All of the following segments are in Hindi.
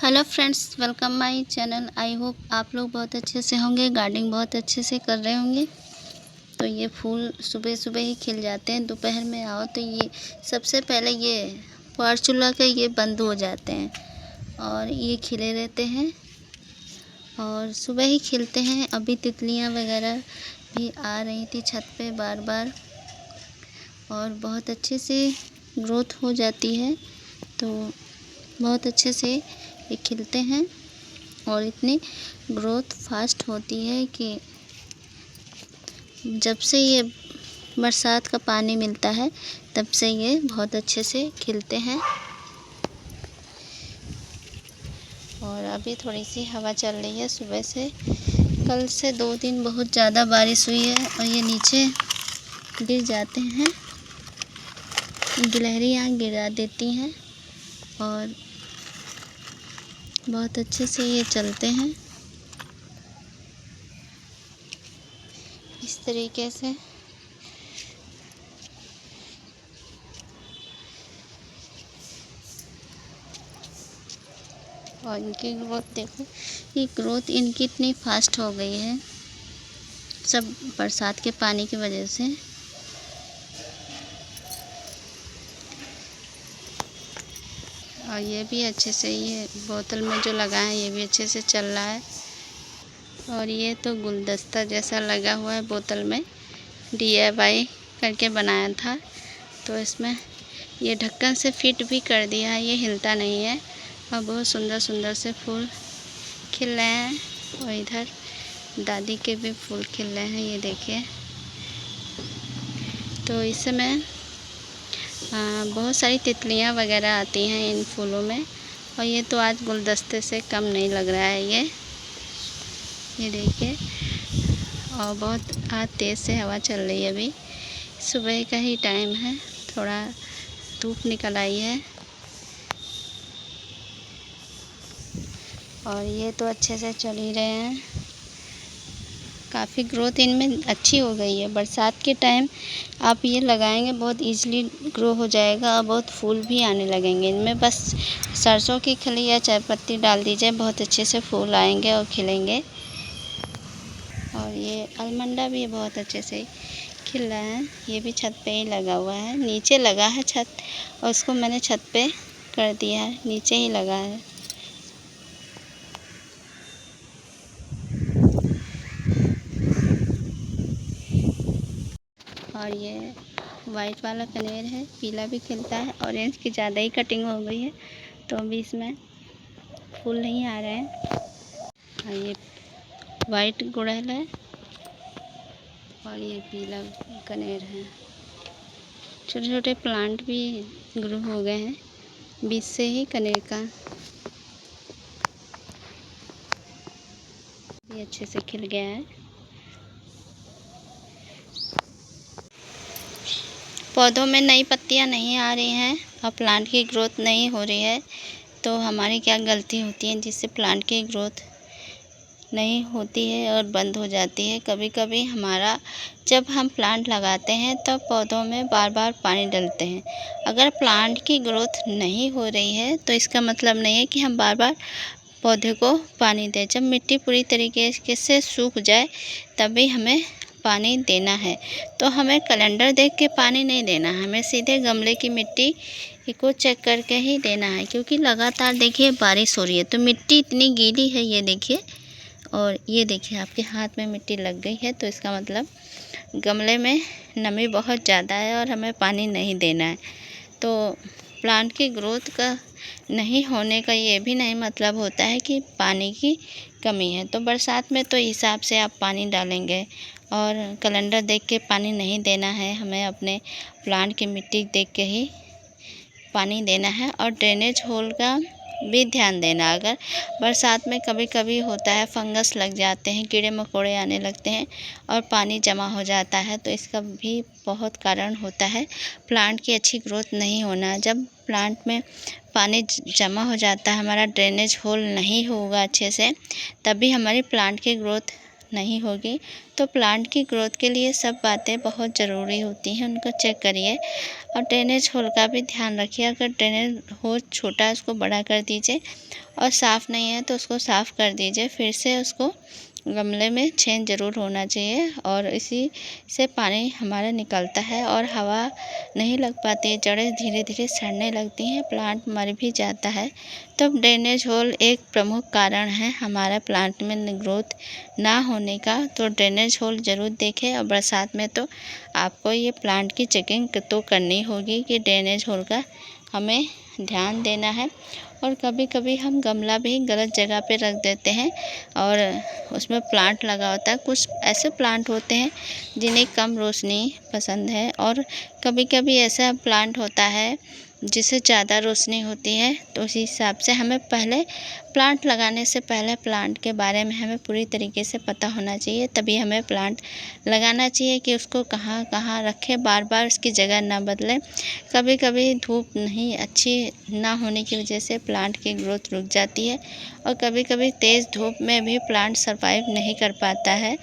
Hello friends, welcome my channel. I hope आप लोग बहुत अच्छे से होंगे, गार्डनिंग बहुत अच्छे से कर रहे होंगे। तो ये फूल सुबह सुबह ही खिल जाते हैं। दोपहर में आओ तो ये सबसे पहले ये फार्चूला के ये बंद हो जाते हैं और ये खिले रहते हैं और सुबह ही खिलते हैं। अभी तितलियां वगैरह भी आ रही थी छत पे बार बार और बहुत अच्छे से ग्रोथ हो जाती है। तो बहुत अच्छे से ये खिलते हैं और इतनी ग्रोथ फास्ट होती है कि जब से ये बरसात का पानी मिलता है तब से ये बहुत अच्छे से खिलते हैं। और अभी थोड़ी सी हवा चल रही है सुबह से। कल से 2 दिन बहुत ज़्यादा बारिश हुई है और ये नीचे गिर जाते हैं, गिलहरियाँ गिरा देती हैं और बहुत अच्छे से ये चलते हैं इस तरीके से। और इनकी ग्रोथ देखो, ये ग्रोथ इनकी इतनी फास्ट हो गई है सब बरसात के पानी की वजह से। और ये भी अच्छे से, ये बोतल में जो लगा है ये भी अच्छे से चल रहा है। और ये तो गुलदस्ता जैसा लगा हुआ है बोतल में, DIY करके बनाया था। तो इसमें ये ढक्कन से फिट भी कर दिया है, ये हिलता नहीं है। और बहुत सुंदर सुंदर से फूल खिल रहे हैं। और इधर दादी के भी फूल खिल रहे हैं, ये देखिए। तो इसमें बहुत सारी तितलियाँ वगैरह आती हैं इन फूलों में। और ये तो आज गुलदस्ते से कम नहीं लग रहा है ये देखिए। और बहुत आज तेज़ से हवा चल रही है। अभी सुबह का ही टाइम है, थोड़ा धूप निकल आई है। और ये तो अच्छे से चल ही रहे हैं। काफ़ी ग्रोथ इनमें अच्छी हो गई है। बरसात के टाइम आप ये लगाएंगे बहुत इजीली ग्रो हो जाएगा और बहुत फूल भी आने लगेंगे इनमें। बस सरसों की खली या चाय पत्ती डाल दीजिए, बहुत अच्छे से फूल आएंगे और खिलेंगे। और ये अलमंडा भी बहुत अच्छे से खिल रहा है। ये भी छत पे ही लगा हुआ है, नीचे लगा है छत, और उसको मैंने छत पे कर दिया है, नीचे ही लगा है। और ये वाइट वाला कनेर है, पीला भी खिलता है। ऑरेंज की ज़्यादा ही कटिंग हो गई है तो अभी इसमें फूल नहीं आ रहे हैं। और ये वाइट गुड़हल है और ये पीला कनेर है। छोटे छोटे प्लांट भी ग्रो हो गए हैं बीज से ही कनेर का। ये अच्छे से खिल गया है। पौधों में नई पत्तियां नहीं आ रही हैं और प्लांट की ग्रोथ नहीं हो रही है, तो हमारी क्या गलती होती है जिससे प्लांट की ग्रोथ नहीं होती है और बंद हो जाती है। कभी कभी हमारा, जब हम प्लांट लगाते हैं तब पौधों में बार बार पानी डालते हैं। अगर प्लांट की ग्रोथ नहीं हो रही है तो इसका मतलब नहीं है कि हम बार बार पौधे को पानी दें। जब मिट्टी पूरी तरीके से सूख जाए तभी हमें पानी देना है। तो हमें कैलेंडर देख के पानी नहीं देना है, हमें सीधे गमले की मिट्टी को चेक करके ही देना है। क्योंकि लगातार देखिए बारिश हो रही है तो मिट्टी इतनी गीली है, ये देखिए। और ये देखिए आपके हाथ में मिट्टी लग गई है, तो इसका मतलब गमले में नमी बहुत ज़्यादा है और हमें पानी नहीं देना है। तो प्लांट की ग्रोथ का नहीं होने का ये भी नहीं मतलब होता है कि पानी की कमी है। तो बरसात में तो हिसाब से आप पानी डालेंगे और कैलेंडर देख के पानी नहीं देना है। हमें अपने प्लांट की मिट्टी देख के ही पानी देना है। और ड्रेनेज होल का भी ध्यान देना। अगर बरसात में कभी कभी होता है फंगस लग जाते हैं, कीड़े मकोड़े आने लगते हैं और पानी जमा हो जाता है, तो इसका भी बहुत कारण होता है प्लांट की अच्छी ग्रोथ नहीं होना। जब प्लांट में पानी जमा हो जाता है, हमारा ड्रेनेज होल नहीं होगा अच्छे से, तभी हमारी प्लांट की ग्रोथ नहीं होगी। तो प्लांट की ग्रोथ के लिए सब बातें बहुत ज़रूरी होती हैं, उनको चेक करिए। और ड्रेनेज होल का भी ध्यान रखिए। अगर ड्रेनेज होल छोटा है उसको बड़ा कर दीजिए, और साफ़ नहीं है तो उसको साफ़ कर दीजिए। फिर से उसको गमले में छेद ज़रूर होना चाहिए, और इसी से पानी हमारा निकलता है और हवा नहीं लग पाती है, जड़ें धीरे धीरे सड़ने लगती हैं, प्लांट मर भी जाता है। तो ड्रेनेज होल एक प्रमुख कारण है हमारा प्लांट में ग्रोथ ना होने का। तो ड्रेनेज होल ज़रूर देखें, और बरसात में तो आपको ये प्लांट की चेकिंग तो करनी होगी कि ड्रेनेज होल का हमें ध्यान देना है। और कभी कभी हम गमला भी गलत जगह पे रख देते हैं और उसमें प्लांट लगा होता है। कुछ ऐसे प्लांट होते हैं जिन्हें कम रोशनी पसंद है, और कभी कभी ऐसा प्लांट होता है जिसे ज़्यादा रोशनी होती है। तो उसी हिसाब से हमें पहले प्लांट लगाने से पहले प्लांट के बारे में हमें पूरी तरीके से पता होना चाहिए, तभी हमें प्लांट लगाना चाहिए कि उसको कहाँ कहाँ रखें, बार बार उसकी जगह ना बदलें। कभी कभी धूप नहीं अच्छी ना होने की वजह से प्लांट की ग्रोथ रुक जाती है, और कभी कभी तेज़ धूप में भी प्लांट सरवाइव नहीं कर पाता है।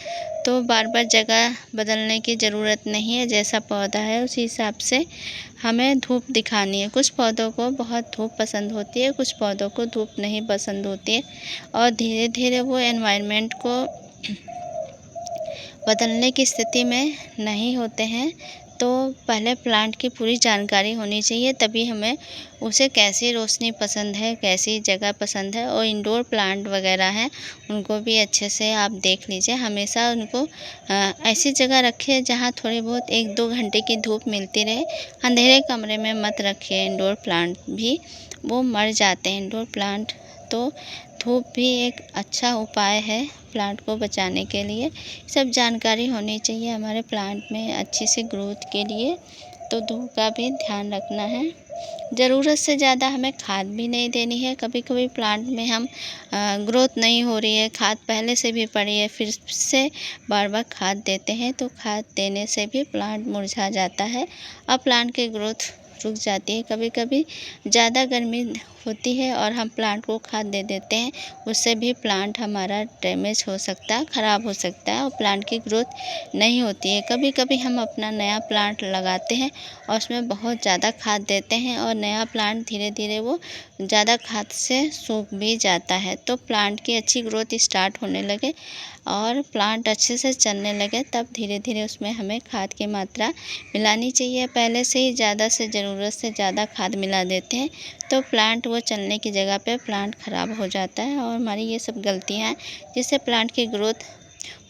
तो बार बार जगह बदलने की ज़रूरत नहीं है, जैसा पौधा है उसी हिसाब से हमें धूप दिखानी है। कुछ पौधों को बहुत धूप पसंद होती है, कुछ पौधों को धूप नहीं पसंद होती है, और धीरे धीरे वो एनवायरनमेंट को बदलने की स्थिति में नहीं होते हैं। तो पहले प्लांट की पूरी जानकारी होनी चाहिए, तभी हमें उसे कैसी रोशनी पसंद है, कैसी जगह पसंद है। और इंडोर प्लांट वगैरह हैं उनको भी अच्छे से आप देख लीजिए। हमेशा उनको ऐसी जगह रखिए जहाँ थोड़ी बहुत 1-2 घंटे की धूप मिलती रहे। अंधेरे कमरे में मत रखिए इंडोर प्लांट भी, वो मर जाते हैं इंडोर प्लांट। तो धूप भी एक अच्छा उपाय है प्लांट को बचाने के लिए। सब जानकारी होनी चाहिए हमारे प्लांट में अच्छी सी ग्रोथ के लिए। तो धूप का भी ध्यान रखना है। ज़रूरत से ज़्यादा हमें खाद भी नहीं देनी है। कभी कभी प्लांट में हम ग्रोथ नहीं हो रही है, खाद पहले से भी पड़ी है, फिर से बार बार खाद देते हैं, तो खाद देने से भी प्लांट मुरझा जाता है और प्लांट की ग्रोथ रुक जाती है। कभी कभी ज़्यादा गर्मी होती है और हम प्लांट को खाद दे देते हैं, उससे भी प्लांट हमारा डैमेज हो सकता है, ख़राब हो सकता है, और प्लांट की ग्रोथ नहीं होती है। कभी कभी हम अपना नया प्लांट लगाते हैं और उसमें बहुत ज़्यादा खाद देते हैं, और नया प्लांट धीरे धीरे वो ज़्यादा खाद से सूख भी जाता है। तो प्लांट की अच्छी ग्रोथ स्टार्ट होने लगे और प्लांट अच्छे से चलने लगे, तब धीरे धीरे उसमें हमें खाद की मात्रा मिलानी चाहिए। पहले से ही ज़्यादा से ज़रूरत से ज़्यादा खाद मिला देते हैं तो प्लांट वो चलने की जगह पे प्लांट ख़राब हो जाता है, और हमारी ये सब गलतियाँ हैं जिससे प्लांट की ग्रोथ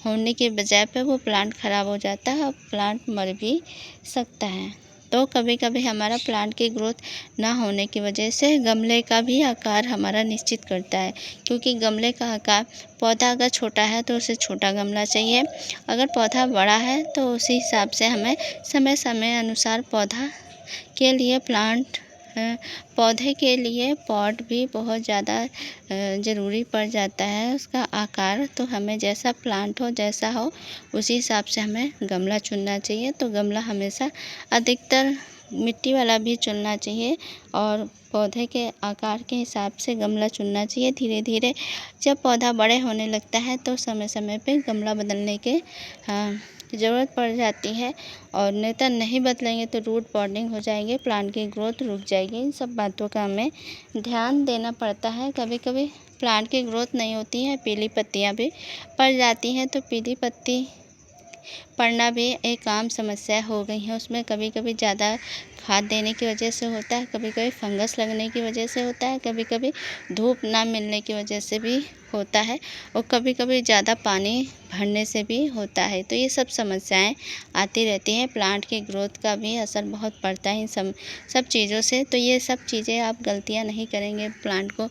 होने के बजाय पे वो प्लांट ख़राब हो जाता है और प्लांट मर भी सकता है। तो कभी कभी हमारा प्लांट की ग्रोथ ना होने की वजह से गमले का भी आकार हमारा निश्चित करता है, क्योंकि गमले का आकार, पौधा अगर छोटा है तो उसे छोटा गमला चाहिए, अगर पौधा बड़ा है तो उसी हिसाब से हमें समय समय अनुसार पौधा के लिए पौधे के लिए पॉट भी बहुत ज़्यादा ज़रूरी पड़ जाता है। उसका आकार तो हमें जैसा प्लांट हो, जैसा हो, उसी हिसाब से हमें गमला चुनना चाहिए। तो गमला हमेशा अधिकतर मिट्टी वाला भी चुनना चाहिए, और पौधे के आकार के हिसाब से गमला चुनना चाहिए। धीरे धीरे जब पौधा बड़े होने लगता है तो समय समय पे गमला बदलने के ज़रूरत पड़ जाती है, और नहीं तो नहीं बदलेंगे तो रूट बॉन्डिंग हो जाएंगे, प्लांट की ग्रोथ रुक जाएगी। इन सब बातों का हमें ध्यान देना पड़ता है। कभी कभी प्लांट की ग्रोथ नहीं होती है, पीली पत्तियां भी पड़ जाती हैं, तो पीली पत्ती पड़ना भी एक आम समस्या हो गई है। उसमें कभी कभी ज़्यादा खाद देने की वजह से होता है, कभी कभी फंगस लगने की वजह से होता है, कभी कभी धूप ना मिलने की वजह से भी होता है, और कभी कभी ज़्यादा पानी भरने से भी होता है। तो ये सब समस्याएं आती रहती हैं। प्लांट की ग्रोथ का भी असर बहुत पड़ता है इन सब चीज़ों से। तो ये सब चीज़ें आप गलतियां नहीं करेंगे, प्लांट को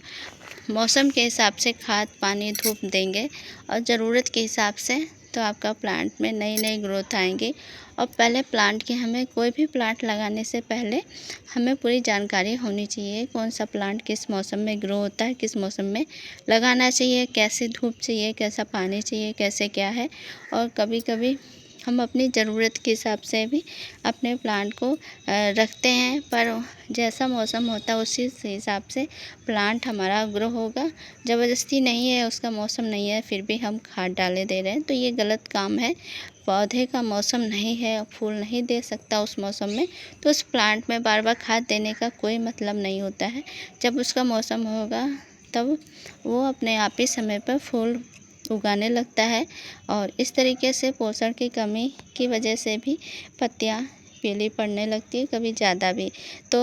मौसम के हिसाब से खाद पानी धूप देंगे और ज़रूरत के हिसाब से, तो आपका प्लांट में नई नई ग्रोथ आएंगी। और पहले प्लांट की, हमें कोई भी प्लांट लगाने से पहले हमें पूरी जानकारी होनी चाहिए कौन सा प्लांट किस मौसम में ग्रो होता है, किस मौसम में लगाना चाहिए, कैसी धूप चाहिए, कैसा पानी चाहिए, कैसे क्या है। और कभी कभी हम अपनी ज़रूरत के हिसाब से भी अपने प्लांट को रखते हैं, पर जैसा मौसम होता है उसी हिसाब से प्लांट हमारा ग्रो होगा। ज़बरदस्ती नहीं है, उसका मौसम नहीं है फिर भी हम खाद डाले दे रहे हैं, तो ये गलत काम है। पौधे का मौसम नहीं है, फूल नहीं दे सकता उस मौसम में, तो उस प्लांट में बार बार खाद देने का कोई मतलब नहीं होता है। जब उसका मौसम होगा तब वो अपने आप ही समय पर फूल उगाने लगता है। और इस तरीके से पोषण की कमी की वजह से भी पत्तियां पीली पड़ने लगती है, कभी ज़्यादा भी। तो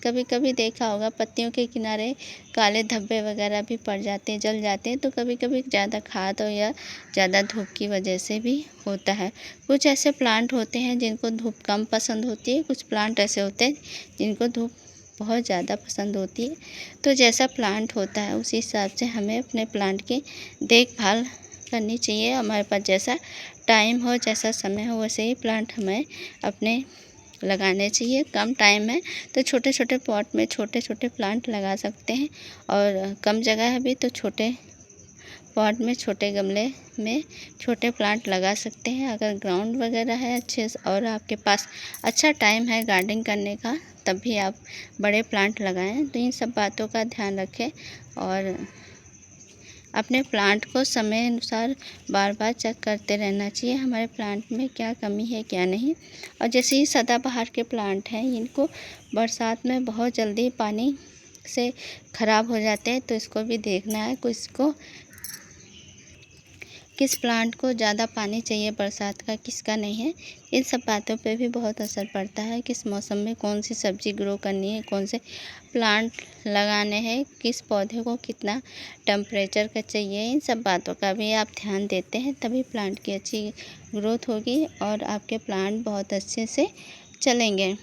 कभी कभी देखा होगा पत्तियों के किनारे काले धब्बे वगैरह भी पड़ जाते हैं, जल जाते हैं, तो कभी कभी ज़्यादा खाद या ज़्यादा धूप की वजह से भी होता है। कुछ ऐसे प्लांट होते हैं जिनको धूप कम पसंद होती है, कुछ प्लांट ऐसे होते हैं जिनको धूप बहुत ज़्यादा पसंद होती है। तो जैसा प्लांट होता है उसी हिसाब से हमें अपने प्लांट की देखभाल करनी चाहिए। हमारे पास जैसा टाइम हो, जैसा समय हो, वैसे ही प्लांट हमें अपने लगाने चाहिए। कम टाइम है तो छोटे छोटे पॉट में छोटे छोटे प्लांट लगा सकते हैं, और कम जगह है भी तो छोटे पॉट में छोटे गमले में छोटे प्लांट लगा सकते हैं। अगर ग्राउंड वगैरह है अच्छे से और आपके पास अच्छा टाइम है गार्डनिंग करने का, तब भी आप बड़े प्लांट लगाएं। तो इन सब बातों का ध्यान रखें और अपने प्लांट को समय अनुसार बार बार चेक करते रहना चाहिए, हमारे प्लांट में क्या कमी है क्या नहीं। और जैसे ही सदाबहार के प्लांट हैं, इनको बरसात में बहुत जल्दी पानी से ख़राब हो जाते हैं, तो इसको भी देखना है किस प्लांट को ज़्यादा पानी चाहिए बरसात का, किसका नहीं है। इन सब बातों पे भी बहुत असर पड़ता है, किस मौसम में कौन सी सब्ज़ी ग्रो करनी है, कौन से प्लांट लगाने हैं, किस पौधे को कितना टेम्परेचर का चाहिए। इन सब बातों का भी आप ध्यान देते हैं, तभी प्लांट की अच्छी ग्रोथ होगी और आपके प्लांट बहुत अच्छे से चलेंगे।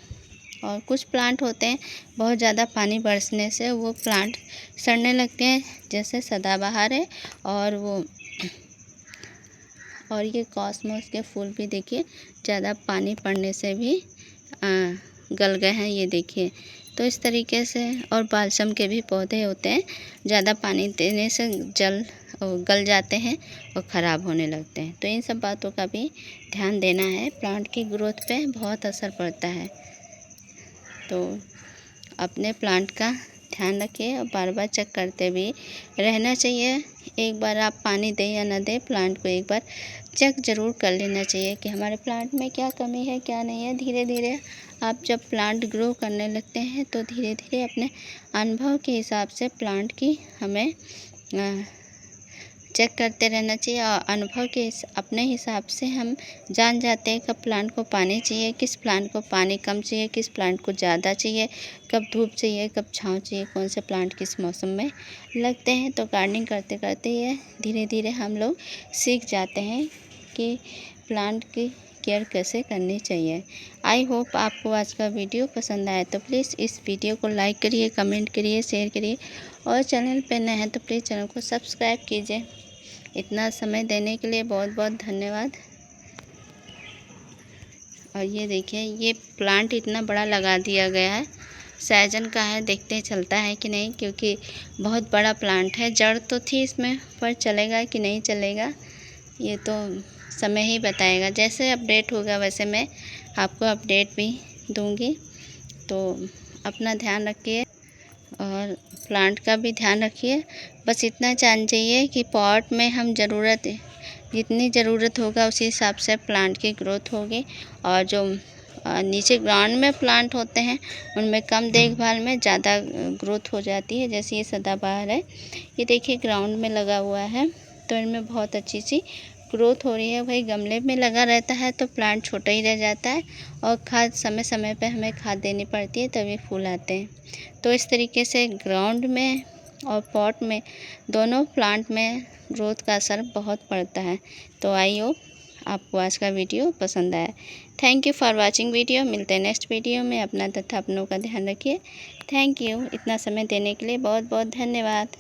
और कुछ प्लांट होते हैं बहुत ज़्यादा पानी बरसने से वो प्लांट सड़ने लगते हैं, जैसे सदाबहार है और ये कॉस्मोस के फूल भी देखिए ज़्यादा पानी पड़ने से भी गल गए हैं, ये देखिए। तो इस तरीके से और बालसम के भी पौधे होते हैं, ज़्यादा पानी देने से गल जाते हैं और ख़राब होने लगते हैं। तो इन सब बातों का भी ध्यान देना है, प्लांट की ग्रोथ पे बहुत असर पड़ता है। तो अपने प्लांट का ध्यान रखिए और बार बार चेक करते भी रहना चाहिए। एक बार आप पानी दें या ना दें, प्लांट को एक बार चेक ज़रूर कर लेना चाहिए कि हमारे प्लांट में क्या कमी है क्या नहीं है। धीरे धीरे आप जब प्लांट ग्रो करने लगते हैं तो धीरे धीरे अपने अनुभव के हिसाब से प्लांट की हमें चेक करते रहना चाहिए। और अनुभव के अपने हिसाब से हम जान जाते हैं कब प्लांट को पानी चाहिए, किस प्लांट को पानी कम चाहिए, किस प्लांट को ज़्यादा चाहिए, कब धूप चाहिए, कब छाँव चाहिए, कौन से प्लांट किस मौसम में लगते हैं। तो गार्डनिंग करते करते ये धीरे धीरे हम लोग सीख जाते हैं कि प्लांट की केयर कैसे करनी चाहिए। आई होप आपको आज का वीडियो पसंद आए, तो प्लीज़ इस वीडियो को लाइक करिए, कमेंट करिए, शेयर करिए और चैनल पर नए हैं तो प्लीज़ चैनल को सब्सक्राइब कीजिए। इतना समय देने के लिए बहुत बहुत धन्यवाद। और ये देखिए ये प्लांट इतना बड़ा लगा दिया गया है, सहजन का है, देखते हैं चलता है कि नहीं, क्योंकि बहुत बड़ा प्लांट है। जड़ तो थी इसमें, पर चलेगा कि नहीं चलेगा ये तो समय ही बताएगा। जैसे अपडेट होगा वैसे मैं आपको अपडेट भी दूंगी। तो अपना ध्यान रखिए और प्लांट का भी ध्यान रखिए। बस इतना जान जाइए कि पॉट में हम जितनी ज़रूरत होगा उसी हिसाब से प्लांट की ग्रोथ होगी। और जो नीचे ग्राउंड में प्लांट होते हैं उनमें कम देखभाल में ज़्यादा ग्रोथ हो जाती है। जैसे ये सदाबहार है, ये देखिए ग्राउंड में लगा हुआ है तो इनमें बहुत अच्छी सी ग्रोथ हो रही है। वही गमले में लगा रहता है तो प्लांट छोटा ही रह जाता है और खाद समय समय पे हमें खाद देनी पड़ती है तभी फूल आते हैं। तो इस तरीके से ग्राउंड में और पॉट में दोनों प्लांट में ग्रोथ का असर बहुत पड़ता है। तो आई होप आपको आज का वीडियो पसंद आया। Thank you for watching video. मिलते हैं नेक्स्ट वीडियो में। अपना तथा अपनों का ध्यान रखिए। थैंक यू, इतना समय देने के लिए बहुत बहुत धन्यवाद।